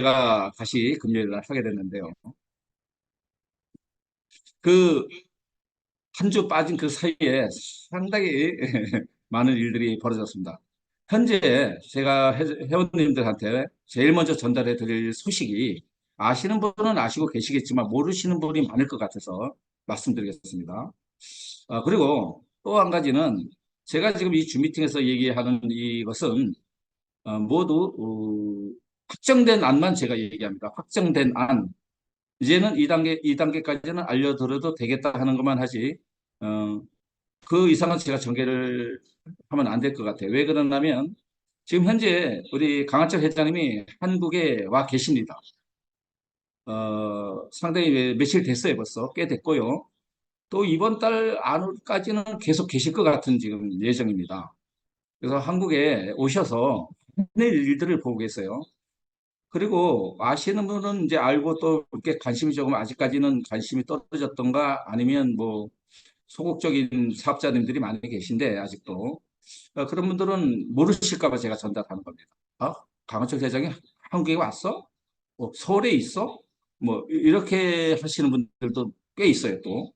제가 다시 금요일 날 하게 됐는데요. 그 한 주 빠진 그 사이에 상당히 많은 일들이 벌어졌습니다. 현재 제가 회원님들한테 제일 먼저 전달해 드릴 소식이 아시는 분은 아시고 계시겠지만 모르시는 분이 많을 것 같아서 말씀드리겠습니다. 그리고 또 한 가지는 제가 지금 이 줌미팅에서 얘기하는 이것은 모두 확정된 안만 제가 얘기합니다. 확정된 안. 이제는 2단계까지는 알려드려도 되겠다 하는 것만 하지, 어, 그 이상은 제가 전개를 하면 안 될 것 같아요. 왜 그러냐면, 지금 현재 우리 강한철 회장님이 한국에 와 계십니다. 상당히 며칠 됐어요, 벌써. 꽤 됐고요. 또 이번 달 안까지는 계속 계실 것 같은 지금 예정입니다. 그래서 한국에 오셔서 많은 일들을 보고 계세요. 그리고 아시는 분은 이제 알고 또 이렇게 관심이 조금 아직까지는 관심이 떨어졌던가 아니면 뭐 소극적인 사업자님들이 많이 계신데 아직도 그런 분들은 모르실까 봐 제가 전달하는 겁니다. 강원철 회장이 한국에 왔어? 서울에 있어? 뭐 이렇게 하시는 분들도 꽤 있어요 또.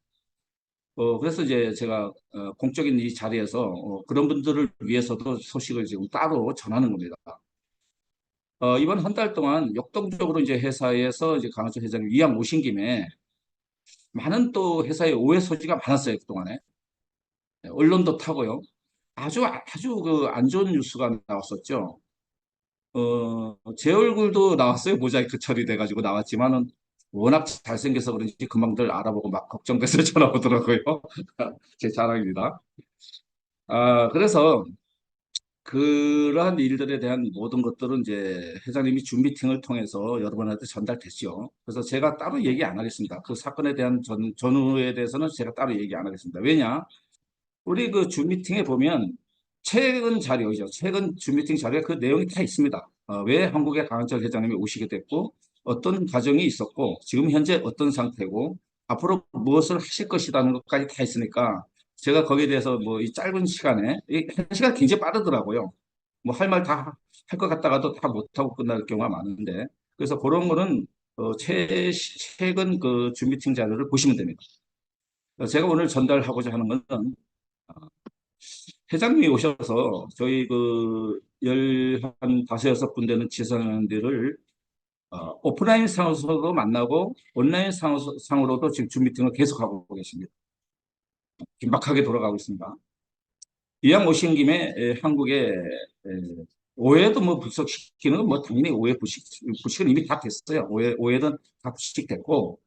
그래서 이제 제가 공적인 이 자리에서 그런 분들을 위해서도 소식을 지금 따로 전하는 겁니다. 이번 한 달 동안 역동적으로 이제 회사에서 이제 강원철 회장님 이왕 오신 김에 많은 또 회사의 오해 소지가 많았어요, 그동안에. 언론도 타고요. 아주 그 안 좋은 뉴스가 나왔었죠. 제 얼굴도 나왔어요. 모자이크 처리돼가지고 나왔지만은 워낙 잘생겨서 그런지 금방들 알아보고 막 걱정돼서 전화 오더라고요. 제 자랑입니다. 그래서 그러한 일들에 대한 모든 것들은 이제 회장님이 줌 미팅을 통해서 여러분한테 전달됐죠. 그래서 제가 따로 얘기 안 하겠습니다. 그 사건에 대한 전후에 대해서는 제가 따로 얘기 안 하겠습니다. 왜냐? 우리 그 줌 미팅에 보면 최근 자료이죠. 최근 줌 미팅 자료에 그 내용이 다 있습니다. 왜 한국에 강한철 회장님이 오시게 됐고, 어떤 과정이 있었고, 지금 현재 어떤 상태고, 앞으로 무엇을 하실 것이라는 것까지 다 있으니까, 제가 거기에 대해서 뭐 이 짧은 시간에, 한 시간 굉장히 빠르더라고요. 뭐 할 말 다 할 것 같다가도 다 못하고 끝날 경우가 많은데, 그래서 그런 거는 최근 그 줌 미팅 자료를 보시면 됩니다. 제가 오늘 전달하고자 하는 것은 회장님이 오셔서 저희 그 한 다섯 여섯 군데는 지사장들을 오프라인 상으로도 만나고 온라인 상으로도 지금 줌 미팅을 계속하고 계십니다. 긴박하게 돌아가고 있습니다. 이왕 오신 김에 한국에 오해도 뭐 불식시키는 건 뭐 당연히 불식은 이미 다 됐어요. 오해는 다 불식됐고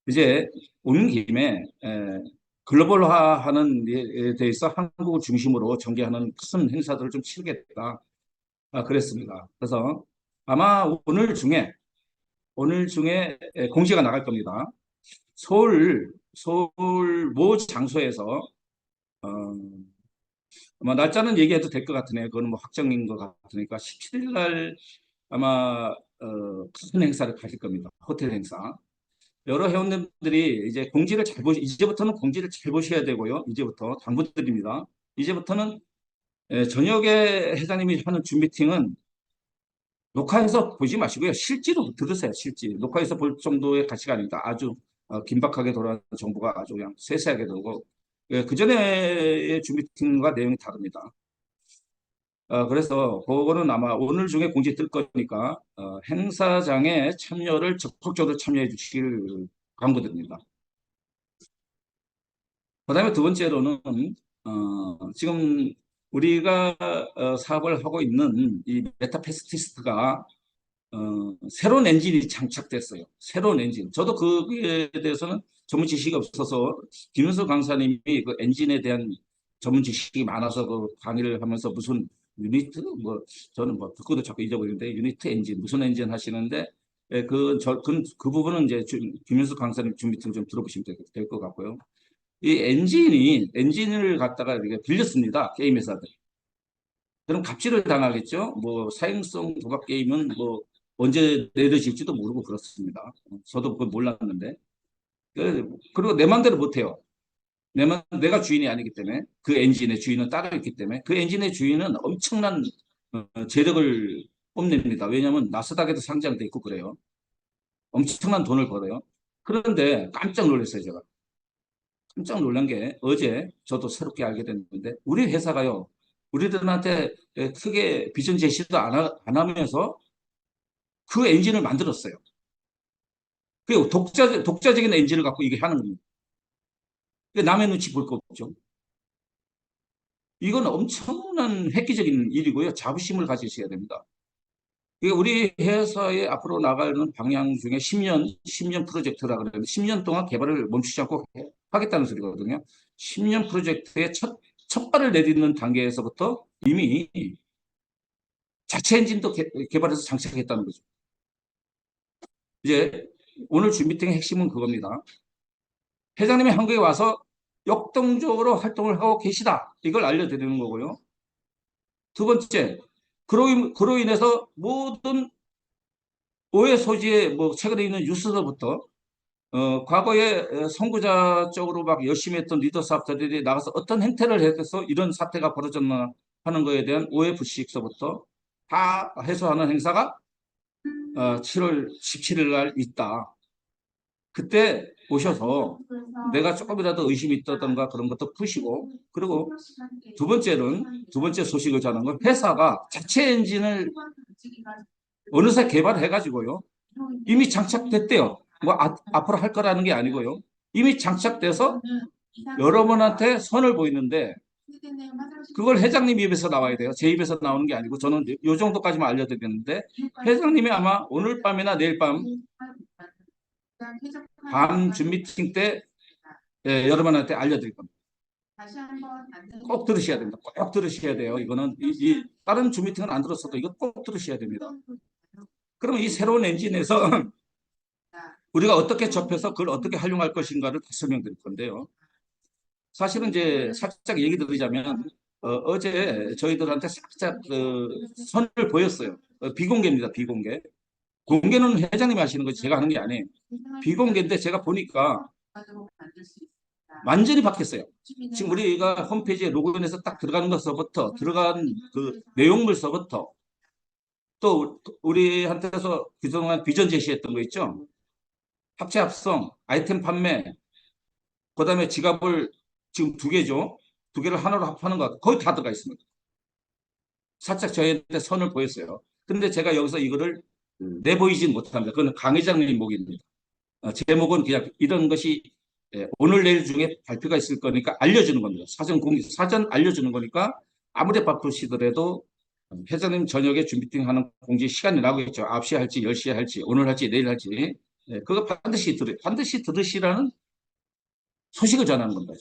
이제 오는 김에 글로벌화하는 데 대해서 한국을 중심으로 전개하는 큰 행사들을 좀 치르겠다. 그랬습니다. 그래서 아마 오늘 중에 공지가 나갈 겁니다. 서울 모 장소에서 어, 아마 날짜는 얘기해도 될 것 같으네요. 그거는 뭐 확정인 것 같으니까 17일 날 아마 큰 행사를 가질 겁니다. 호텔 행사. 여러 회원님들이 이제 이제부터는 공지를 잘 보셔야 되고요. 이제부터 당부드립니다. 이제부터는 저녁에 회장님이 하는 줌 미팅은 녹화해서 보지 마시고요. 실제로 들으세요. 실제. 녹화해서 볼 정도의 가치가 아닙니다. 아주 긴박하게 돌아가는 정보가 아주 그냥 세세하게 들고 그 전에의 줌 미팅과 내용이 다릅니다. 그래서 그거는 아마 오늘 중에 공지 뜰 거니까 행사장에 참여를 적극적으로 참여해 주시길 강구드립니다. 그다음에 두 번째로는 지금 우리가 사업을 하고 있는 이 메타패스티스트가 새로운 엔진이 장착됐어요. 새로운 엔진. 저도 그에 대해서는 전문 지식이 없어서 김윤수 강사님이 그 엔진에 대한 전문 지식이 많아서 그 강의를 하면서 무슨 유니트 뭐 저는 뭐 듣고도 자꾸 잊어버리는데 유니트 엔진 무슨 엔진 하시는데 그 부분은 이제 김윤수 강사님 준 밑을 좀 들어보시면 될 것 같고요. 이 엔진을 갖다가 이렇게 빌렸습니다. 게임 회사들. 그럼 갑질을 당하겠죠. 뭐 사행성 도박 게임은 뭐 언제 내려질지도 모르고 그렇습니다. 저도 그걸 몰랐는데. 그리고 내 맘대로 못해요. 내가 주인이 아니기 때문에 그 엔진의 주인은 따로 있기 때문에 그 엔진의 주인은 엄청난 재력을 뽐냅니다. 왜냐하면 나스닥에도 상장돼 있고 그래요. 엄청난 돈을 벌어요. 그런데 깜짝 놀랐어요, 제가. 깜짝 놀란 게 어제 저도 새롭게 알게 됐는데 우리 회사가요, 우리들한테 크게 비전 제시도 안 하면서 그 엔진을 만들었어요. 그 독자적인 엔진을 갖고 이게 하는 겁니다. 남의 눈치 볼 거 없죠. 이건 엄청난 획기적인 일이고요. 자부심을 가지셔야 됩니다. 이게 우리 회사의 앞으로 나가는 방향 중에 10년 프로젝트라 그러는데 10년 동안 개발을 멈추지 않고 하겠다는 소리거든요. 10년 프로젝트의 첫 발을 내딛는 단계에서부터 이미 자체 엔진도 개발해서 장착했다는 거죠. 이제 오늘 주 미팅의 핵심은 그겁니다. 회장님이 한국에 와서 역동적으로 활동을 하고 계시다. 이걸 알려드리는 거고요. 두 번째, 그로 인해서 모든 오해 소지의 뭐 최근에 있는 뉴스서부터 과거에 선구자 쪽으로 막 열심히 했던 리더 사업자들이 나가서 어떤 행태를 해서 이런 사태가 벌어졌나 하는 거에 대한 오해 불식서부터 다 해소하는 행사가 7월 17일 날 있다. 그때 오셔서 내가 조금이라도 의심이 있다던가 그런 것도 푸시고, 그리고 두 번째 소식을 전한 건 회사가 자체 엔진을 어느새 개발해가지고요. 이미 장착됐대요. 뭐 앞으로 할 거라는 게 아니고요. 이미 장착돼서 여러분한테 선을 보이는데 그걸 회장님 입에서 나와야 돼요. 제 입에서 나오는 게 아니고 저는 요 정도까지만 알려드렸는데 회장님이 아마 오늘 밤이나 내일 밤 줌 미팅 때 여러분한테 알려드릴 겁니다. 꼭 들으셔야 됩니다. 꼭 들으셔야 돼요. 이거는 다른 줌 미팅은 안 들었어도 이거 꼭 들으셔야 됩니다. 그러면 이 새로운 엔진에서 우리가 어떻게 접해서 그걸 어떻게 활용할 것인가를 설명드릴 건데요. 사실은 이제 살짝 얘기 드리자면 제 저희들한테 살짝 선을 보였어요. 비공개입니다. 비공개. 공개는 회장님이 하시는 거지 제가 하는 게 아니에요. 비공개인데 제가 보니까 완전히 바뀌었어요. 지금 우리가 홈페이지에 로그인해서 딱 들어가는 것서부터 들어간 그 내용물서부터 또 우리한테서 그동안 비전 제시했던 거 있죠. 합체 합성, 아이템 판매, 그다음에 지갑을 지금 두 개죠. 두 개를 하나로 합하는 것 거의 다 들어가 있습니다. 살짝 저희한테 선을 보였어요. 근데 제가 여기서 이거를 내보이진 못합니다. 그건 강 회장님 목입니다. 제목은 그냥 이런 것이 오늘 내일 중에 발표가 있을 거니까 알려주는 겁니다. 사전 알려주는 거니까 아무리 바쁘시더라도 회장님 저녁에 준비팅 하는 공지 시간이 나오겠죠. 9시에 할지 10시에 할지 오늘 할지 내일 할지 그거 반드시 들으시라는 소식을 전하는 겁니다.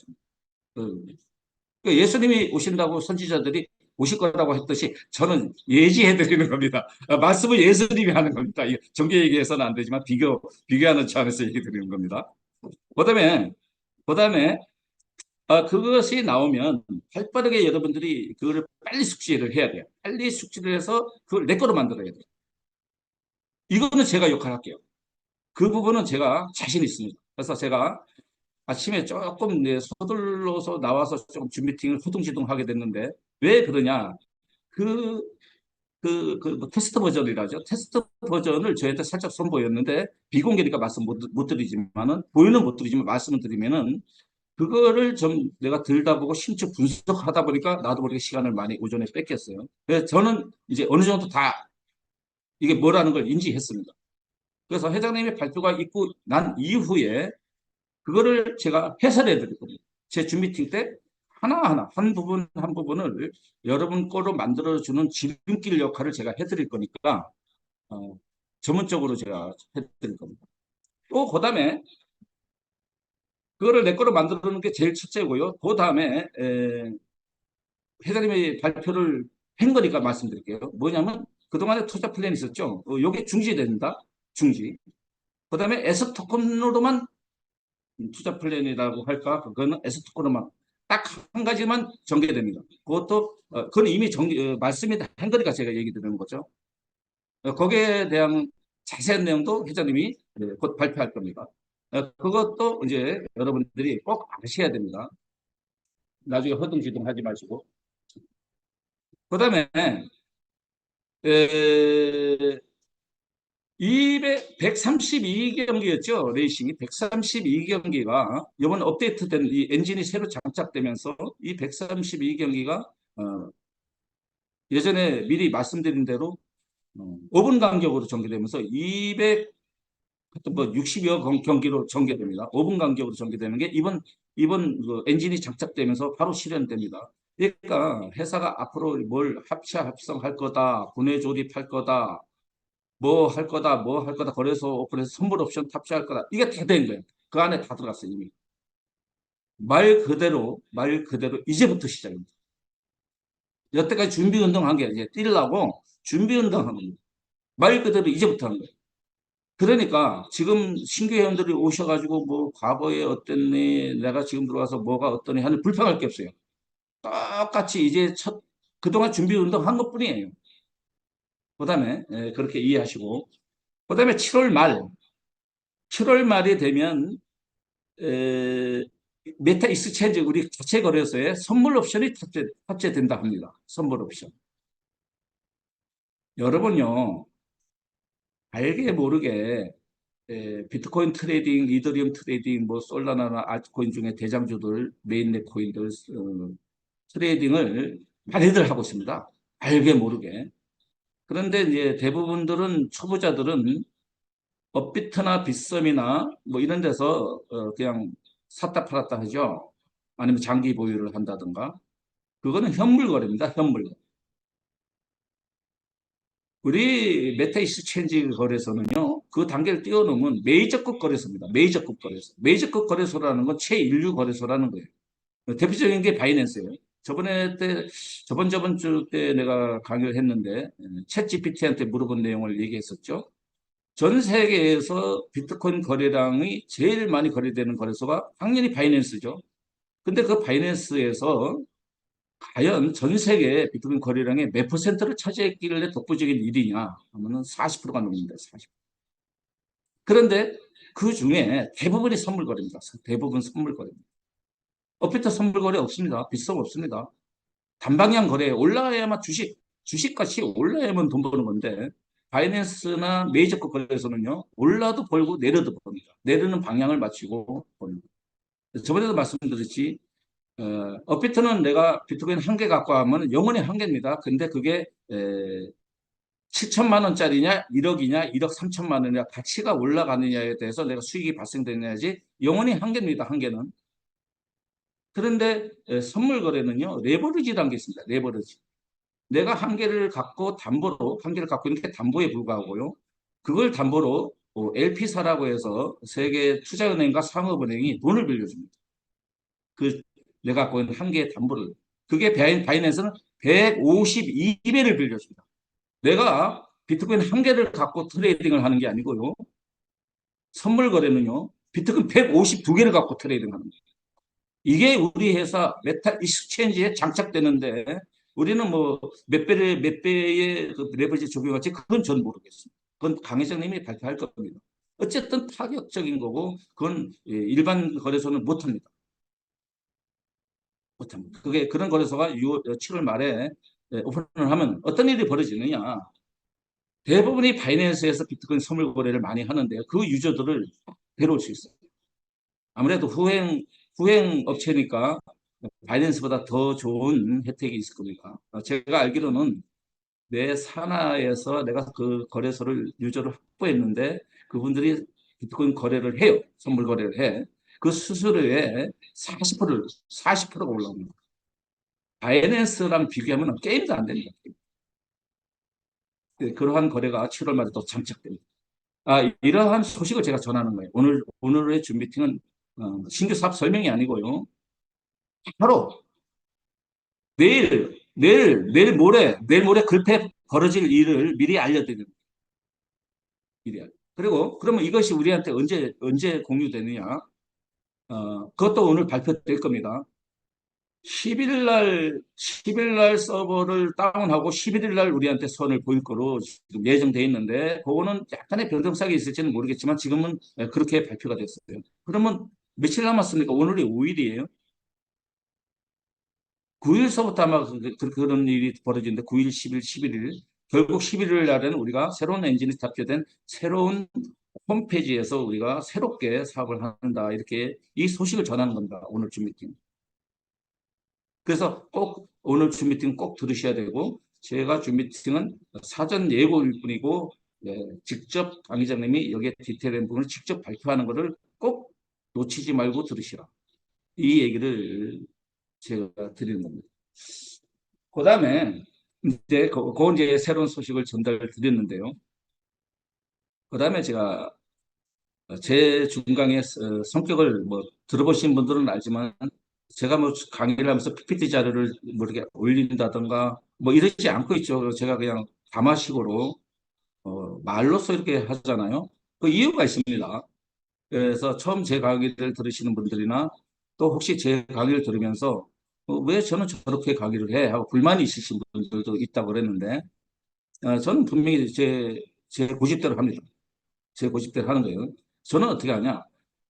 예수님이 오신다고 선지자들이 오실 거라고 했듯이 저는 예지해 드리는 겁니다. 말씀을 예수님이 하는 겁니다. 종교 얘기해서는 안 되지만 비교하는 차원에서 얘기 드리는 겁니다. 그다음에 그것이 나오면 발빠르게 여러분들이 그거를 빨리 숙지를 해야 돼요. 빨리 숙지를 해서 그걸 내 거로 만들어야 돼요. 이거는 제가 역할할게요. 그 부분은 제가 자신 있습니다. 그래서 제가 아침에 조금 서둘러서 나와서 좀 줌미팅을 허둥지둥하게 됐는데 왜 그러냐? 그, 뭐 테스트 버전이라죠. 테스트 버전을 저희한테 살짝 선보였는데 비공개니까 말씀 못 드리지만은 보이는 못 드리지만 말씀을 드리면은 그거를 좀 내가 들다 보고 심층 분석하다 보니까 나도 모르게 시간을 많이 오전에 뺏겼어요. 그래서 저는 이제 어느 정도 다 이게 뭐라는 걸 인지했습니다. 그래서 회장님의 발표가 있고 난 이후에 그거를 제가 해설해 드릴 겁니다. 제 줌미팅 때 하나하나 한 부분 한 부분을 여러분 거로 만들어주는 지름길 역할을 제가 해드릴 거니까 어, 전문적으로 제가 해드릴 겁니다. 또 그다음에 그거를 내 거로 만들어주는 게 제일 첫째고요. 그다음에 회장님이 발표를 한 거니까 말씀드릴게요. 뭐냐면 그동안에 투자 플랜이 있었죠. 요게 중지된다. 중지. 그다음에 에서 토큰으로만 투자 플랜이라고 할까? 그거는 에스토코로만 딱 한 가지만 전개됩니다. 그것도 그건 이미 말씀이 한 거니까 제가 얘기 드리는 거죠. 거기에 대한 자세한 내용도 회장님이 곧 발표할 겁니다. 그것도 이제 여러분들이 꼭 아셔야 됩니다. 나중에 허둥지둥 하지 마시고. 그다음에 에, 132경기였죠. 레이싱이 132경기가 이번 업데이트된 이 엔진이 새로 장착되면서 이 132경기가 예전에 미리 말씀드린 대로 5분 간격으로 전개되면서 200 하여튼 뭐 60여 경기로 전개됩니다. 5분 간격으로 전개되는 게 이번 그 엔진이 장착되면서 바로 실현됩니다. 그러니까 회사가 앞으로 뭘 합차 합성할 거다, 분해 조립할 거다, 뭐 할 거다, 뭐 할 거다, 거래소 오픈해서 선물 옵션 탑재할 거다. 이게 다 된 거예요. 그 안에 다 들어갔어요, 이미. 말 그대로 이제부터 시작입니다. 여태까지 준비 운동한 게 이제 뛰려고 준비 운동한 겁니다. 말 그대로 이제부터 하는 거예요. 그러니까 지금 신규 회원들이 오셔가지고 뭐 과거에 어땠니, 내가 지금 들어와서 뭐가 어떠니 하는 불평할 게 없어요. 똑같이 이제 그동안 준비 운동한 것뿐이에요. 그다음에 그렇게 이해하시고 그다음에 7월 말이 되면 에, 메타 익스체인지 우리 자체 거래소에 선물 옵션이 탑재된다 합니다. 선물 옵션. 여러분요, 알게 모르게 비트코인 트레이딩, 이더리움 트레이딩, 뭐 솔라나나 알트코인 중에 대장주들, 메인넷 코인들 트레이딩을 많이들 하고 있습니다. 알게 모르게. 그런데 이제 대부분들은 초보자들은 업비트나 빗썸이나 뭐 이런 데서 그냥 샀다 팔았다 하죠. 아니면 장기 보유를 한다든가. 그거는 현물거래입니다. 현물거래. 우리 메타이스 체인지 거래소는요, 그 단계를 뛰어넘은 메이저급 거래소입니다. 메이저급 거래소. 메이저급 거래소라는 건 최인류 거래소라는 거예요. 대표적인 게 바이낸스예요. 저번 주 때 내가 강의를 했는데, 챗 GPT한테 물어본 내용을 얘기했었죠. 전 세계에서 비트코인 거래량이 제일 많이 거래되는 거래소가 당연히 바이낸스죠. 근데 그 바이낸스에서 과연 전 세계 비트코인 거래량의 몇 퍼센트를 차지했길래 독보적인 일이냐 하면은 40%가 넘는다. 40%. 그런데 그 중에 대부분이 선물 거래입니다. 대부분 선물 거래입니다. 업비트 선물 거래 없습니다. 비싸고 없습니다. 단방향 거래에 올라야만 주식같이 올라야만 돈 버는 건데 바이낸스나 메이저급 거래소는요. 올라도 벌고 내려도 벌니다. 내리는 방향을 맞추고 벌니다. 저번에도 말씀드렸지 업비트는 내가 비트코인 한 개 갖고 하면 영원히 한 개입니다. 근데 그게 7천만 원짜리냐, 1억이냐, 1억 3천만 원이냐, 가치가 올라가느냐에 대해서 내가 수익이 발생되냐지 영원히 한 개입니다. 한 개는. 그런데 선물 거래는요, 레버리지라는 게 있습니다. 레버리지. 내가 한 개를 갖고 담보로, 한 개를 갖고 있는 게 담보에 불과하고요. 그걸 담보로 LP사라고 해서 세계 투자은행과 상업은행이 돈을 빌려줍니다. 그 내가 갖고 있는 한 개의 담보를. 그게 바이낸스는 152배를 빌려줍니다. 내가 비트코인 한 개를 갖고 트레이딩을 하는 게 아니고요. 선물 거래는요. 비트코인 152개를 갖고 트레이딩 하는 거예요. 이게 우리 회사 메탈 익스체인지에 장착되는데 우리는 뭐 몇 배의 그 레버리지 적용할지 그건 전 모르겠습니다. 그건 강 회장님이 발표할 겁니다. 어쨌든 파격적인 거고 그건 일반 거래소는 못합니다. 못합니다. 그게 그런 거래소가 7월 말에 오픈을 하면 어떤 일이 벌어지느냐. 대부분이 바이낸스에서 비트코인 선물 거래를 많이 하는데요. 그 유저들을 데려올 수 있어요. 아무래도 후행 업체니까 바이낸스보다 더 좋은 혜택이 있을 겁니다. 제가 알기로는 내 산하에서 내가 그 거래소를 유저를 확보했는데 그분들이 비트코인 거래를 해요. 선물 거래를 해. 그 수수료의 40%가 올라옵니다. 바이낸스랑 비교하면 게임도 안 됩니다. 그러한 거래가 7월 말에 또 장착됩니다. 이러한 소식을 제가 전하는 거예요. 오늘의 준 미팅은 신규 사업 설명이 아니고요. 바로 내일 모레 글패 벌어질 일을 미리 알려드리는 일이야. 그리고 그러면 이것이 우리한테 언제 공유되느냐? 그것도 오늘 발표될 겁니다. 10일 날 서버를 다운하고 11일 날 우리한테 선을 보일 거로 지금 예정돼 있는데 그거는 약간의 변동사항이 있을지는 모르겠지만 지금은 그렇게 발표가 됐어요. 그러면 며칠 남았습니까? 오늘이 5일이에요. 9일서부터 아마 그런 일이 벌어지는데 9일, 10일, 11일 결국 11월 날에는 우리가 새로운 엔진이 탑재된 새로운 홈페이지에서 우리가 새롭게 사업을 한다. 이렇게 이 소식을 전하는 겁니다. 오늘 줌 미팅. 그래서 꼭 오늘 줌 미팅 꼭 들으셔야 되고, 제가 줌 미팅은 사전 예고일 뿐이고, 직접 강의자님이 여기에 디테일한 부분을 직접 발표하는 것을 꼭 놓치지 말고 들으시라. 이 얘기를 제가 드리는 겁니다. 그 다음에 이제 그 이제 새로운 소식을 전달 드렸는데요. 그 다음에 제가 제 중강의 성격을 뭐 들어보신 분들은 알지만, 제가 뭐 강의를 하면서 PPT 자료를 뭐 이렇게 올린다던가 뭐 이러지 않고 있죠. 제가 그냥 담화식으로 말로써 이렇게 하잖아요. 그 이유가 있습니다. 그래서 처음 제 강의를 들으시는 분들이나 또 혹시 제 강의를 들으면서 왜 저는 저렇게 강의를 해? 하고 불만이 있으신 분들도 있다고 그랬는데, 저는 분명히 제 고집대로 합니다. 제 고집대로 하는 거예요. 저는 어떻게 하냐?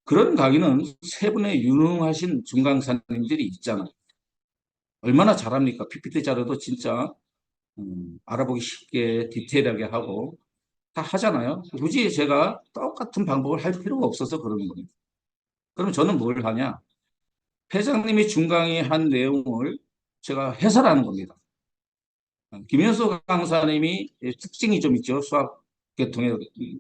그런 강의는 세 분의 유능하신 중강사님들이 있잖아요. 얼마나 잘합니까? PPT 자료도 진짜 알아보기 쉽게 디테일하게 하고 다 하잖아요. 굳이 제가 똑같은 방법을 할 필요가 없어서 그러는 거예요. 그럼 저는 뭘 하냐? 회장님이 중강의 한 내용을 제가 해설하는 겁니다. 김현수 강사님이 특징이 좀 있죠. 수학 계통에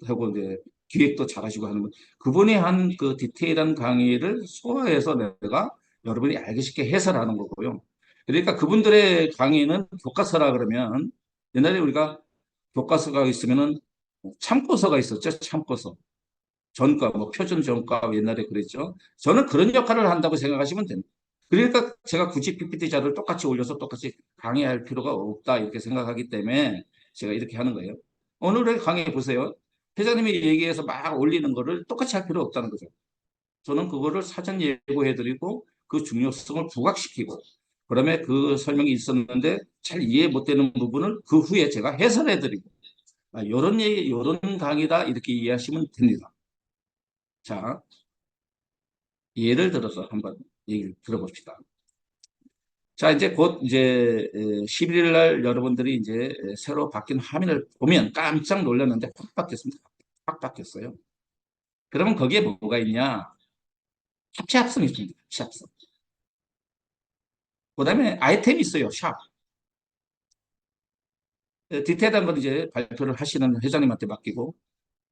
하고 이제 기획도 잘하시고 하는 분. 그분이 한 그 디테일한 강의를 소화해서 내가 여러분이 알기 쉽게 해설하는 거고요. 그러니까 그분들의 강의는 교과서라 그러면, 옛날에 우리가 교과서가 있으면은 참고서가 있었죠. 참고서. 전과, 뭐 표준 전과 옛날에 그랬죠. 저는 그런 역할을 한다고 생각하시면 됩니다. 그러니까 제가 굳이 PPT 자료를 똑같이 올려서 똑같이 강의할 필요가 없다 이렇게 생각하기 때문에 제가 이렇게 하는 거예요. 오늘의 강의 보세요. 회장님이 얘기해서 막 올리는 거를 똑같이 할 필요 없다는 거죠. 저는 그거를 사전 예고해드리고 그 중요성을 부각시키고, 그다음에 그 설명이 있었는데 잘 이해 못 되는 부분을 그 후에 제가 해설해드리고, 이런 얘기, 이런 강의다 이렇게 이해하시면 됩니다. 자, 예를 들어서 한번 얘기를 들어봅시다. 자, 이제 곧 이제 11일 날 여러분들이 이제 새로 바뀐 화면을 보면 깜짝 놀랐는데 확 바뀌었습니다. 확 바뀌었어요. 그러면 거기에 뭐가 있냐? 합체 합성이 있습니다. 합체 합성. 그다음에 아이템이 있어요. 샵. 디테일한 건 이제 발표를 하시는 회장님한테 맡기고,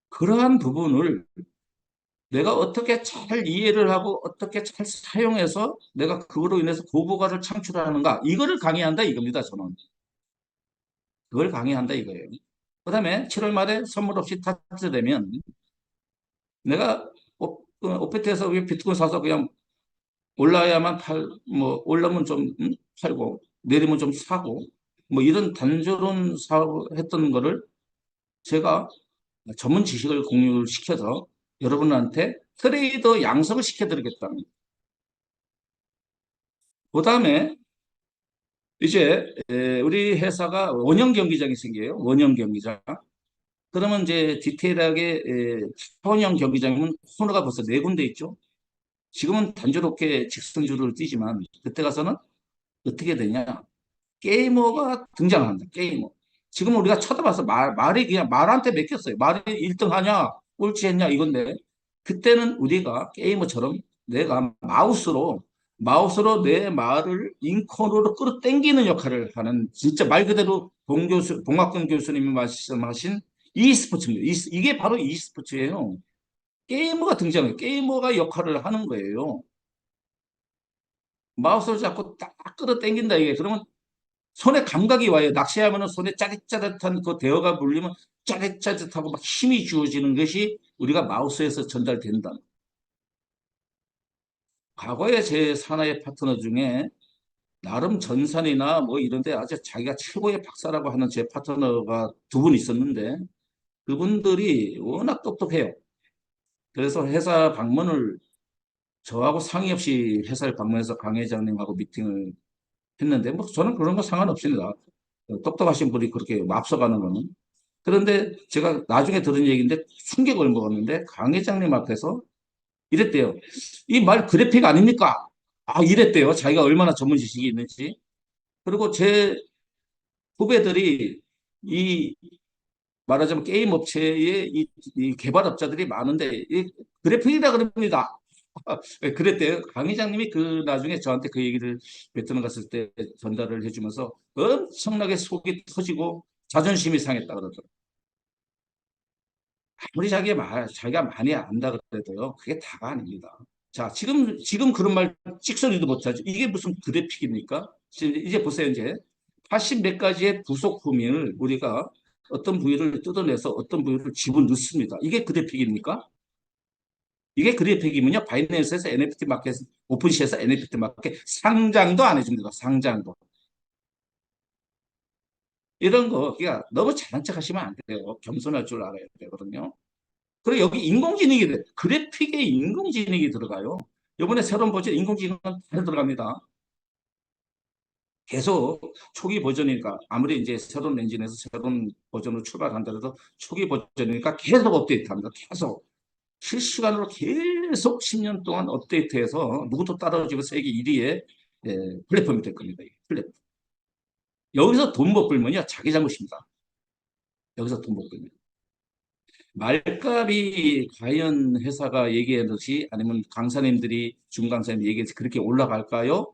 그러한 부분을 내가 어떻게 잘 이해를 하고 어떻게 잘 사용해서 내가 그거로 인해서 고부가를 창출하는가, 이거를 강의한다 이겁니다. 저는 그걸 강의한다 이거예요. 그다음에 7월 말에 선물 없이 탑재되면 내가 오페트에서 비트코인 사서 그냥 올라야만 올라면 좀 팔고 내리면 좀 사고 뭐 이런 단조로운 사업을 했던 거를 제가 전문 지식을 공유를 시켜서 여러분한테 트레이더 양성을 시켜드리겠다는. 그 다음에 이제 우리 회사가 원형 경기장이 생겨요. 원형 경기장. 그러면 이제 디테일하게 타원형 경기장이면 코너가 벌써 네 군데 있죠. 지금은 단조롭게 직선주로를 뛰지만 그때 가서는 어떻게 되냐? 게이머가 등장한다. 게이머. 지금 우리가 쳐다봐서 말이 그냥 말한테 맡겼어요. 말이 1등 하냐, 꼴찌 했냐 이건데, 그때는 우리가 게이머처럼 내가 마우스로 내 말을 인코너로 끌어당기는 역할을 하는, 진짜 말 그대로 봉학근 교수님이 말씀하신 e스포츠입니다. 이게 바로 e스포츠예요. 게이머가 등장해요. 게이머가 역할을 하는 거예요. 마우스를 잡고 딱 끌어당긴다 이게. 그러면 손에 감각이 와요. 낚시하면은 손에 짜릿짜릿한 그 대어가 물리면 짜릿짜릿하고 막 힘이 주어지는 것이 우리가 마우스에서 전달된다. 과거에 제 사나이 파트너 중에 나름 전산이나 뭐 이런 데 아주 자기가 최고의 박사라고 하는 제 파트너가 두 분 있었는데, 그분들이 워낙 똑똑해요. 그래서 회사 방문을 저하고 상의 없이 회사를 방문해서 강 회장님하고 미팅을 했는데, 뭐 저는 그런 거 상관없습니다. 똑똑하신 분이 그렇게 앞서가는 거는. 그런데 제가 나중에 들은 얘기인데 충격을 먹었는데, 강 회장님 앞에서 이랬대요. 이 말 그래픽 아닙니까? 아, 이랬대요. 자기가 얼마나 전문 지식이 있는지. 그리고 제 후배들이 이 말하자면 게임 업체의 이 개발업자들이 많은데 이 그래픽이라 그럽니다. 그랬대요. 강 회장님이 그 나중에 저한테 그 얘기를 베트남 갔을 때 전달을 해주면서 엄청나게 속이 터지고 자존심이 상했다 그러더라고요. 아무리 자기가 많이 안다 그래도요, 그게 다가 아닙니다. 자, 지금 그런 말 찍소리도 못하죠. 이게 무슨 그래픽입니까? 이제 보세요, 이제. 80 몇 가지의 부속품을 우리가 어떤 부위를 뜯어내서 어떤 부위를 집어넣습니다. 이게 그래픽입니까? 이게 그래픽이면요, 바이낸스에서 NFT 마켓, 오픈시에서 NFT 마켓 상장도 안 해줍니다. 상장도. 이런 거, 그러니까 너무 잘난 척 하시면 안 돼요. 겸손할 줄 알아야 되거든요. 그리고 여기 인공지능이 돼. 그래픽에 인공지능이 들어가요. 이번에 새로운 버전 인공지능은 잘 들어갑니다. 계속 초기 버전이니까 아무리 이제 새로운 엔진에서 새로운 버전으로 출발한다 해도 초기 버전이니까 계속 업데이트합니다. 계속 실시간으로 계속 10년 동안 업데이트해서 누구도 따라오지 고 세계 1위의 플랫폼이 될 겁니다. 플랫폼. 여기서 돈 못 벌면요 자기 잘못입니다. 여기서 돈 못 벌면. 말값이 과연 회사가 얘기하듯이 아니면 강사님들이 중강사님 얘기해서 그렇게 올라갈까요?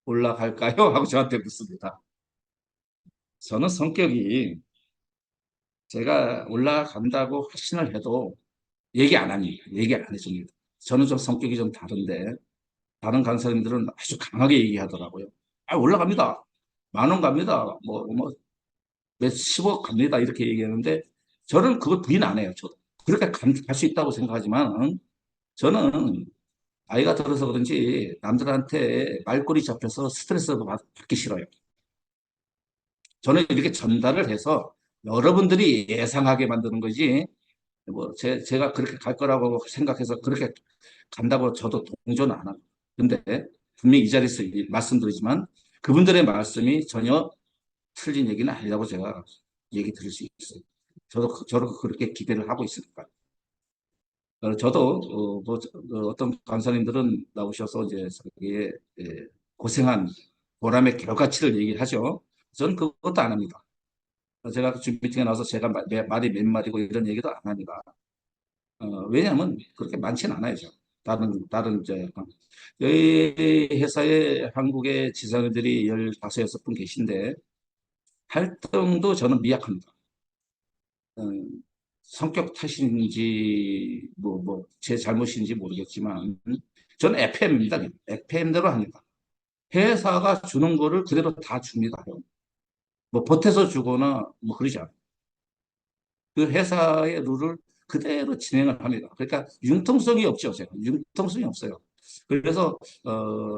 올라갈까요? 하고 저한테 묻습니다. 저는 성격이 제가 올라간다고 확신을 해도 얘기 안 합니다. 얘기 안 해줍니다. 저는 좀 성격이 좀 다른데 다른 강사님들은 아주 강하게 얘기하더라고요. 아, 올라갑니다. 10,000원 갑니다. 몇십억 갑니다. 이렇게 얘기하는데 저는 그거 부인 안 해요. 저도. 그렇게 갈 수 있다고 생각하지만 저는 나이가 들어서 그런지 남들한테 말꼬리 잡혀서 스트레스 받기 싫어요. 저는 이렇게 전달을 해서 여러분들이 예상하게 만드는 거지, 제가 그렇게 갈 거라고 생각해서 그렇게 간다고 저도 동조는 안 합니다. 근데 분명히 이 자리에서 말씀드리지만 그분들의 말씀이 전혀 틀린 얘기는 아니라고 제가 얘기 드릴 수 있어요. 저도 그렇게 기대를 하고 있으니까. 저도 어떤 강사님들은 나오셔서 이제 자기의 고생한 보람의 결과치를 얘기하죠. 저는 그것도 안 합니다. 제가 주 미팅에 나와서 제가 말이 몇 마디고 이런 얘기도 안 합니다. 왜냐하면 그렇게 많지는 않아요. 다른 이제 저희 회사에 한국의 지사님들이 15, 6분 계신데 활동도 저는 미약합니다. 어, 성격 탓인지 제 잘못인지 모르겠지만 저는 FM입니다. FM대로 합니다. 회사가 주는 거를 그대로 다 줍니다. 뭐 보태서 주거나 뭐 그러지 않아요. 그 회사의 룰을 그대로 진행을 합니다. 그러니까 융통성이 없죠. 제가 융통성이 없어요. 그래서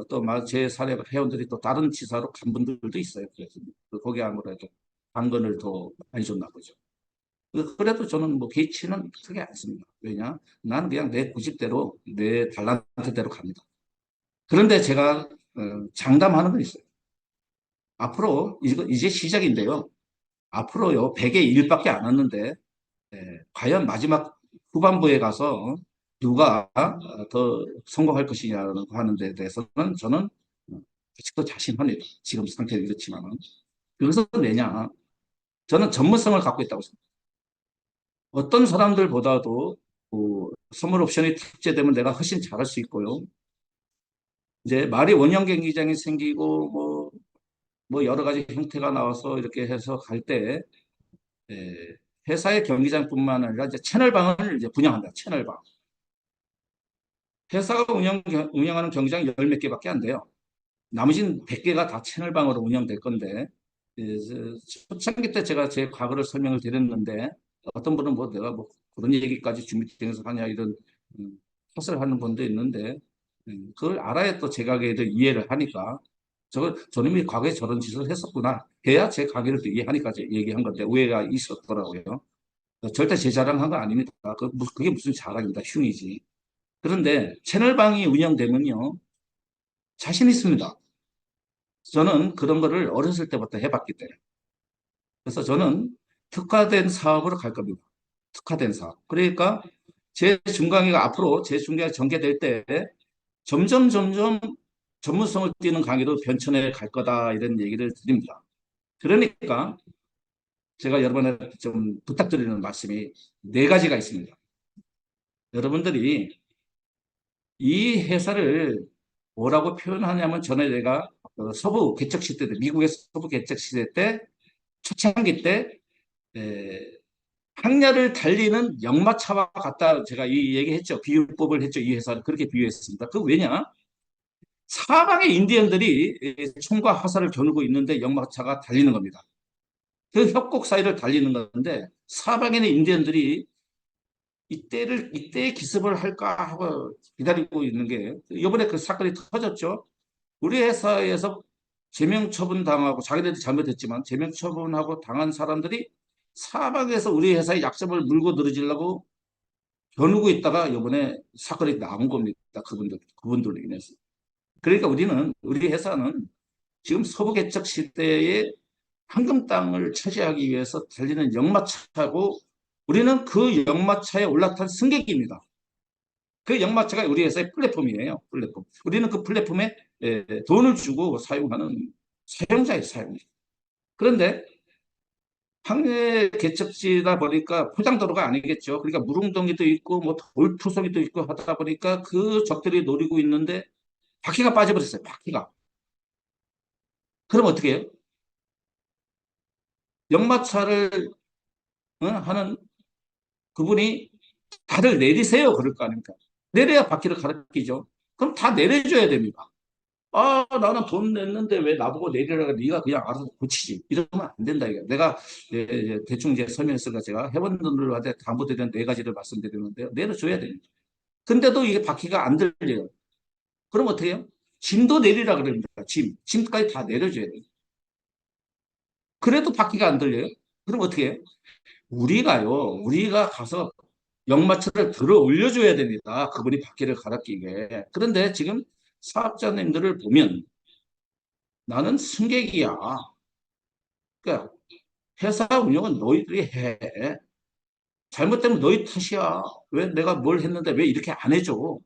또제 사례 회원들이 또 다른 지사로 간 분들도 있어요. 그래서 거기 아무래도 당근을 더 많이 줬나 보죠. 그래도 저는 뭐 개의치는 크게 않습니다. 왜냐? 나는 그냥 내 고집대로 내 달란트대로 갑니다. 그런데 제가 장담하는 건 있어요. 앞으로 이제 시작인데요. 앞으로요 100의 1밖에 안 왔는데 과연 마지막 후반부에 가서 누가 더 성공할 것이냐고 하는 데 대해서는 저는 아직도 자신합니다. 지금 상태는 이렇지만은. 그것은 왜냐? 저는 전문성을 갖고 있다고 생각합니다. 어떤 사람들보다도 선물 옵션이 탑재되면 내가 훨씬 잘할 수 있고요. 이제 말이 원형 경기장이 생기고 뭐 여러 가지 형태가 나와서 이렇게 해서 갈 때 회사의 경기장뿐만 아니라 이제 채널방을 이제 분양한다. 채널방. 회사가 운영하는 경기장 열 몇 개밖에 안 돼요. 나머지는 100개가 다 채널방으로 운영될 건데, 초창기 때 제가 제 과거를 설명을 드렸는데, 어떤 분은 뭐 내가 뭐 그런 얘기까지 준비되면서 하냐, 이런, 탓을 하는 분도 있는데, 그걸 알아야 또 제 가게를 이해를 하니까, 저놈이 과거에 저런 짓을 했었구나. 해야 제 가게를 또 이해하니까 얘기한 건데, 오해가 있었더라고요. 절대 제 자랑한 거 아닙니다. 그게 무슨 자랑입니다. 흉이지. 그런데 채널방이 운영되면요, 자신 있습니다. 저는 그런 거를 어렸을 때부터 해봤기 때문에. 그래서 저는 특화된 사업으로 갈 겁니다. 특화된 사업. 그러니까 제 중강이가 전개될 때 점점 전문성을 띠는 강의로 변천해 갈 거다 이런 얘기를 드립니다. 그러니까 제가 여러분한테 좀 부탁드리는 말씀이 네 가지가 있습니다. 여러분들이 이 회사를 뭐라고 표현하냐면 전에 내가 서부 개척 시대 때, 미국의 서부 개척 시대 때, 초창기 때, 에, 항야를 달리는 역마차와 같다. 제가 이 얘기했죠. 비유법을 했죠. 이 회사를 그렇게 비유했습니다. 그 왜냐? 사방의 인디언들이 총과 화살을 겨누고 있는데 역마차가 달리는 겁니다. 그 협곡 사이를 달리는 건데 사방에 있는 인디언들이 이때의 기습을 할까 하고 기다리고 있는 게 이번에 그 사건이 터졌죠. 우리 회사에서 제명 처분 당하고 자기들이 잘못했지만 제명 처분하고 당한 사람들이 사방에서 우리 회사의 약점을 물고 늘어지려고 겨누고 있다가 이번에 사건이 나온 겁니다. 그분들로 인해서. 그러니까 우리 회사는 지금 서부 개척 시대의 황금 땅을 차지하기 위해서 달리는 역마차고 우리는 그 역마차에 올라탄 승객입니다. 그 역마차가 우리 회사의 플랫폼이에요. 플랫폼. 우리는 그 플랫폼에 돈을 주고 사용하는 사용자예요. 사용자. 그런데 항해 개척지다 보니까 포장도로가 아니겠죠. 그러니까 무릉덩이도 있고 뭐 돌투성이도 있고 하다 보니까 그 적들이 노리고 있는데 바퀴가 빠져버렸어요. 바퀴가. 그럼 어떻게 해요? 역마차를 하는 그분이 다들 내리세요. 그럴 거 아닙니까? 내려야 바퀴를 가르치죠. 그럼 다 내려줘야 됩니다. 아, 나는 돈 냈는데 왜 나보고 내리라고 네가 그냥 알아서 고치지. 이러면 안 된다. 이거. 내가 대충 이제 설명했으니까 제가 회원들한테 당부드리는 네 가지를 말씀드리는데요. 내려줘야 됩니다. 근데도 이게 바퀴가 안 들려요. 그럼 어떻게 해요? 짐도 내리라 그럽니다. 짐까지 다 내려줘야 돼요. 그래도 바퀴가 안 들려요? 그럼 어떻게 해요? 우리가 가서 역마차를 들어 올려줘야 됩니다. 그분이 바퀴를 갈아 끼게. 그런데 지금 사업자님들을 보면 나는 승객이야. 그러니까 회사 운영은 너희들이 해. 잘못되면 너희 탓이야. 왜 내가 뭘 했는데 왜 이렇게 안 해줘?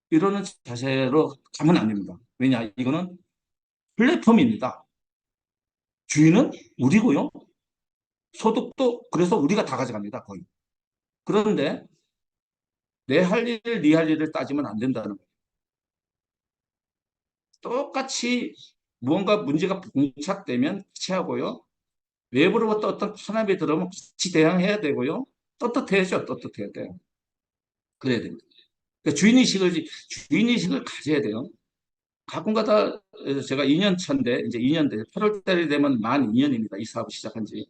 이러는 자세로 가면 안 됩니다. 왜냐? 이거는 플랫폼입니다. 주인은 우리고요. 소득도 그래서 우리가 다 가져갑니다. 거의. 그런데 내 할 일, 네 할 일을 따지면 안 된다는 거예요. 똑같이 무언가 문제가 봉착되면 취하고요. 외부로부터 어떤 탄압이 들어오면 같이 대응해야 되고요. 떳떳해야죠. 떳떳해야 돼요. 그래야 됩니다. 그러니까 주인의식을 가져야 돼요. 가끔가다 제가 2년 차인데, 이제 2년 돼. 8월 달이 되면 만 2년입니다. 이 사업을 시작한 지.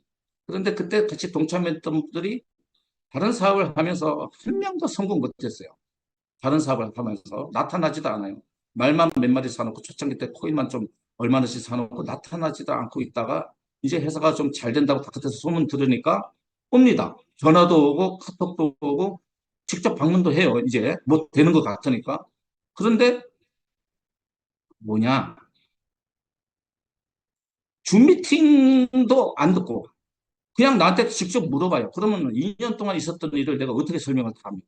그런데 그때 같이 동참했던 분들이 다른 사업을 하면서 한 명도 성공 못했어요. 다른 사업을 하면서 나타나지도 않아요. 말만 몇 마디 사놓고 초창기 때 코인만 좀 얼마나씩 사놓고 나타나지도 않고 있다가 이제 회사가 좀 잘 된다고 바깥에서 소문 들으니까 옵니다. 전화도 오고 카톡도 오고 직접 방문도 해요. 이제 뭐 되는 것 같으니까. 그런데 뭐냐? 줌 미팅도 안 듣고 그냥 나한테 직접 물어봐요. 그러면 2년 동안 있었던 일을 내가 어떻게 설명을 합니까?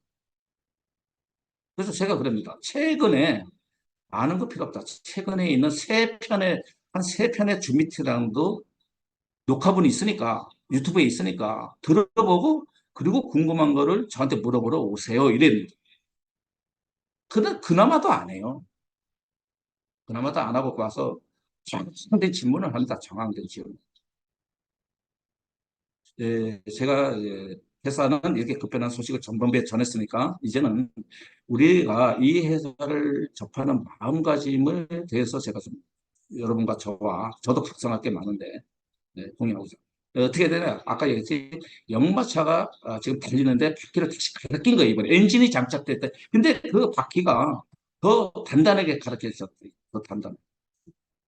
그래서 제가 그럽니다. 최근에 아는 거 필요 없다. 최근에 있는 한 세 편의 줌 미팅랑도 녹화본이 있으니까 유튜브에 있으니까 들어보고 그리고 궁금한 거를 저한테 물어보러 오세요. 이랬는데 그나마도 안 해요. 그나마도 안 하고 와서 정확한 질문을 합니다. 정확한 질문. 제가 회사는 이렇게 급변한 소식을 전범비에 전했으니까 이제는 우리가 이 회사를 접하는 마음가짐을 대해서 제가 좀 여러분과 저도 각성할 게 많은데 동의하고 있어요. 어떻게 되냐? 아까 얘기했지 역마차가 지금 달리는데 바퀴를 다시 갈아 낀 거예요. 이번에 엔진이 장착됐대. 근데 그 바퀴가 더 단단하게 갈아 껴졌대. 더 단단.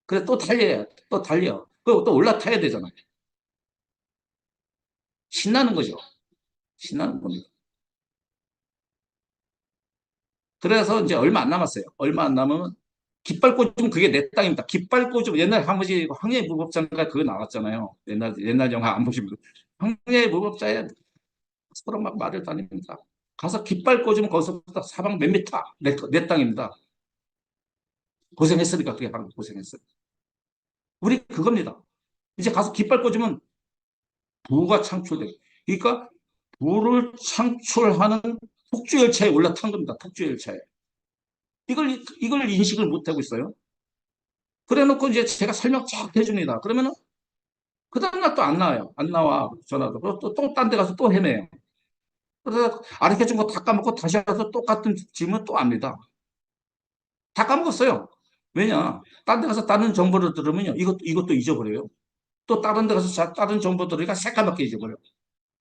그래 또 달려야 또 달려. 그리고 또 올라타야 되잖아요. 신나는 거죠. 신나는 겁니다. 그래서 이제 얼마 안 남았어요. 얼마 안 남으면 깃발 꽂으면 그게 내 땅입니다. 깃발 꽂으면 옛날 한무지 황야의 무법자가 그거 나왔잖아요. 옛날 영화 안 보시면 황야의 무법자에 서로 막 말을 다닙니다. 가서 깃발 꽂으면 거기서부터 사방 몇 미터 내 땅입니다. 고생했으니까 그게 방금 고생했어요. 우리 그겁니다. 이제 가서 깃발 꽂으면 부가 창출돼. 그러니까 부를 창출하는 폭주열차에 올라탄 겁니다. 폭주열차에. 이걸 인식을 못하고 있어요. 그래 놓고 이제 제가 설명 쫙 해줍니다. 그러면은 그 다음날 또 안 나와요. 안 나와. 전화도. 또 딴 데 가서 또 헤매요. 그래서 가르쳐 준 거 다 까먹고 다시 와서 똑같은 질문 또 합니다. 다 까먹었어요. 왜냐? 딴 데 가서 다른 정보를 들으면요. 이것도 잊어버려요. 또 다른 데 가서 다른 정보 들으니까 새까맣게 잊어버려요.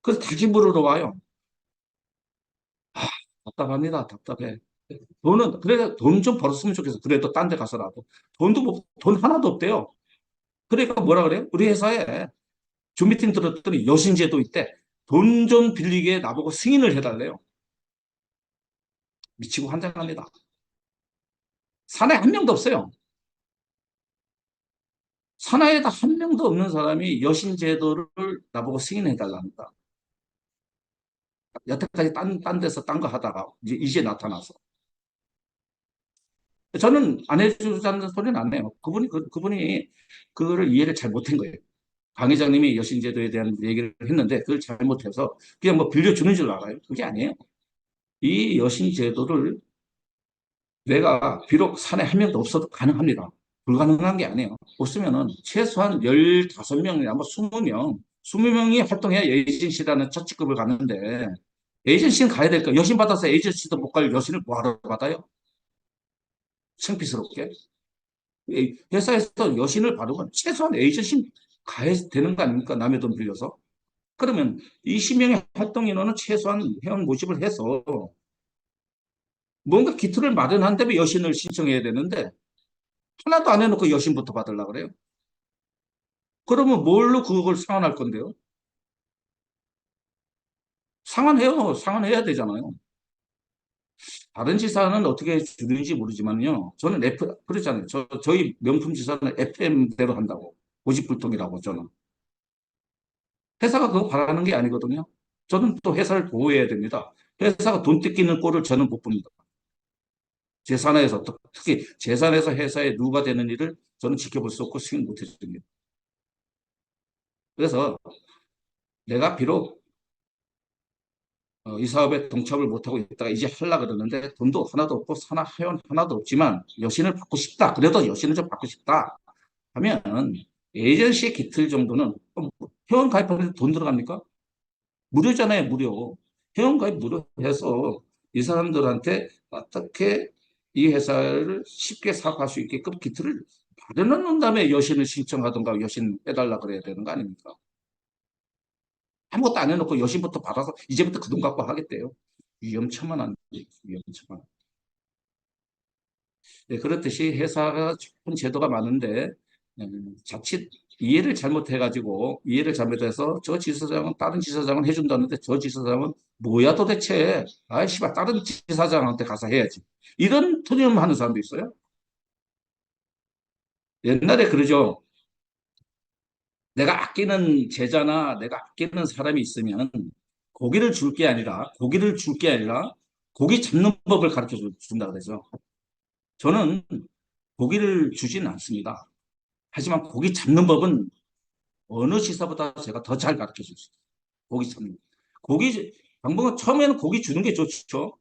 그래서 다시 물으러 와요. 아, 답답합니다. 답답해. 그래, 돈 좀 벌었으면 좋겠어. 그래도 딴 데 가서라도. 돈 하나도 없대요. 그러니까 뭐라 그래요? 우리 회사에 줌 미팅 들었더니 여신제도 있대. 돈 좀 빌리게 나보고 승인을 해달래요. 미치고 환장합니다. 사내에 한 명도 없어요. 사나이에다 한 명도 없는 사람이 여신제도를 나보고 승인해달랍니다. 여태까지 딴 데서 딴 거 하다가 이제 나타나서. 저는 안 해주자는 소리는 안 해요. 그분이 그거를 이해를 잘 못한 거예요. 강 회장님이 여신제도에 대한 얘기를 했는데 그걸 잘못해서 그냥 뭐 빌려주는 줄 알아요. 그게 아니에요. 이 여신제도를 내가 비록 사내 한 명도 없어도 가능합니다. 불가능한 게 아니에요. 없으면은 최소한 15명이나 뭐 20명, 20명이 활동해야 에이전시라는 첫 직급을 가는데 에이전시는 가야 될까? 여신 받아서 에이전시도 못 갈 여신을 뭐하러 받아요? 창피스럽게. 회사에서 여신을 받으면 최소한 에이전시 가야 되는 거 아닙니까? 남의 돈 빌려서. 그러면 20명의 활동 인원은 최소한 회원 모집을 해서 뭔가 기틀을 마련한 다음에 여신을 신청해야 되는데 하나도 안 해놓고 여신부터 받으려고 그래요. 그러면 뭘로 그걸 상환할 건데요? 상환해야 되잖아요. 다른 지사는 어떻게 주는지 모르지만요. 저는 그렇잖아요. 저희 명품 지사는 FM대로 한다고. 고집불통이라고 저는. 회사가 그거 바라는 게 아니거든요. 저는 또 회사를 보호해야 됩니다. 회사가 돈 뜯기는 꼴을 저는 못 봅니다. 재산에서, 특히 재산에서 회사에 누가 되는 일을 저는 지켜볼 수 없고 승인 못 해줍니다. 그래서 내가 비록 이 사업에 동참을 못하고 있다가 이제 하려고 그러는데 돈도 하나도 없고 회원 하나도 없지만 여신을 받고 싶다. 그래도 여신을 좀 받고 싶다 하면 에이전시 기틀 정도는 회원 가입하는데 돈 들어갑니까? 무료잖아요, 무료. 회원 가입 무료해서 이 사람들한테 어떻게 이 회사를 쉽게 사업할 수 있게끔 기틀을 마련해 다음에 여신을 신청하던가 여신 빼달라 그래야 되는 거 아닙니까? 아무것도 안 해놓고 여신부터 받아서 이제부터 그 돈 갖고 하겠대요. 위험천만한, 위험천만. 네, 그렇듯이 회사가 좋은 제도가 많은데 자칫 이해를 잘못해서 저 지사장은 다른 지사장은 해준다는데 저 지사장은 뭐야 도대체 아이씨발 다른 지사장한테 가서 해야지 이런 투념 하는 사람도 있어요. 옛날에 그러죠. 내가 아끼는 제자나 내가 아끼는 사람이 있으면 고기를 줄 게 아니라 고기 잡는 법을 가르쳐 준다 그러죠. 저는 고기를 주지는 않습니다. 하지만 고기 잡는 법은 어느 지사보다 제가 더 잘 가르쳐 줄 수 있어요. 고기 잡는. 방법은 처음에는 고기 주는 게 좋죠.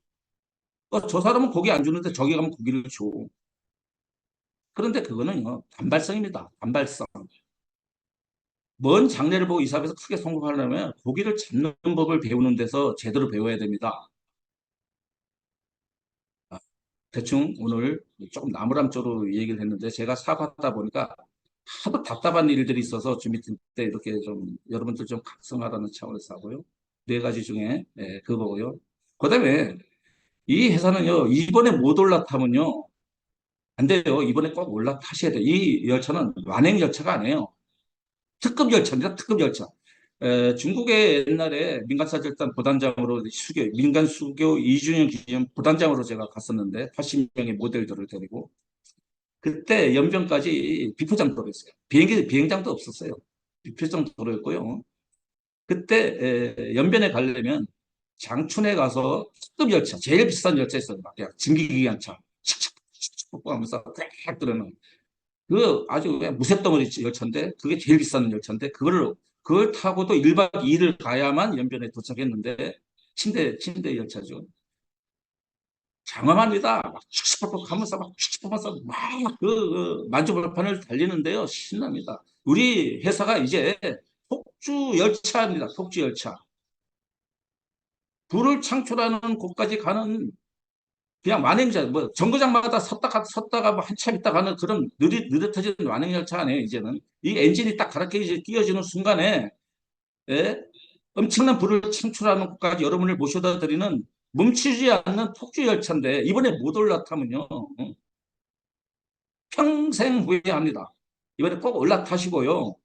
저 사람은 고기 안 주는데 저기 가면 고기를 줘. 그런데 그거는요, 단발성입니다. 단발성. 먼 장래를 보고 이 사업에서 크게 성공하려면 고기를 잡는 법을 배우는 데서 제대로 배워야 됩니다. 아, 대충 오늘 조금 나무람조로 얘기를 했는데 제가 사업하다 보니까 하도 답답한 일들이 있어서 좀 밑에 이렇게 좀 여러분들 좀 각성하라는 차원에서 하고요. 네 가지 중에 그거고요. 그다음에 이 회사는요 이번에 못 올라타면요 안 돼요. 이번에 꼭 올라타셔야 돼요. 이 열차는 완행 열차가 아니에요. 특급 열차입니다. 특급 열차. 중국의 옛날에 민간사절단 부단장으로 민간 수교 2주년 기념 부단장으로 제가 갔었는데 80명의 모델들을 데리고 그때 연변까지 비포장 도로였어요. 비행장도 없었어요. 비포장 도로였고요. 그때 연변에 가려면 장춘에 가서 특급 열차, 제일 비싼 열차 있어요. 막 그냥 증기기관차, 칙칙칙칙 하면서 쫙 들어는 그 아주 무쇠덩어리 열차인데 그게 제일 비싼 열차인데 그거를 그걸 타고도 1박 2일을 가야만 연변에 도착했는데 침대 열차죠. 장엄합니다. 막 칙칙폭폭 하면서 막 칙칙폭폭 막그 만주벌판을 달리는데요. 신납니다. 우리 회사가 이제 폭주 열차입니다. 폭주 열차. 불을 창출하는 곳까지 가는 그냥 만행자, 뭐 정거장마다 섰다가 뭐 한참 있다 가는 그런 느릿느릿해지는 만행열차 아니에요. 이제는 이 엔진이 딱 가렇게 이제 끼어지는 순간에 예? 엄청난 불을 창출하는 곳까지 여러분을 모셔다 드리는 멈추지 않는 폭주 열차인데 이번에 못 올라타면요 평생 후회합니다. 이번에 꼭 올라타시고요.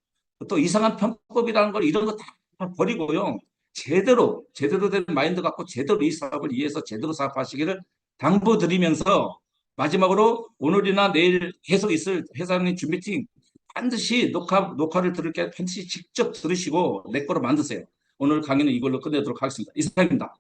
또 이상한 편법이라는 걸 이런 거 다 버리고요. 제대로 된 마인드 갖고 제대로 이 사업을 이해해서 제대로 사업하시기를 당부드리면서 마지막으로 오늘이나 내일 계속 있을 회사님 준비팅 반드시 녹화를 들을 게 반드시 직접 들으시고 내 거로 만드세요. 오늘 강의는 이걸로 끝내도록 하겠습니다. 이상입니다.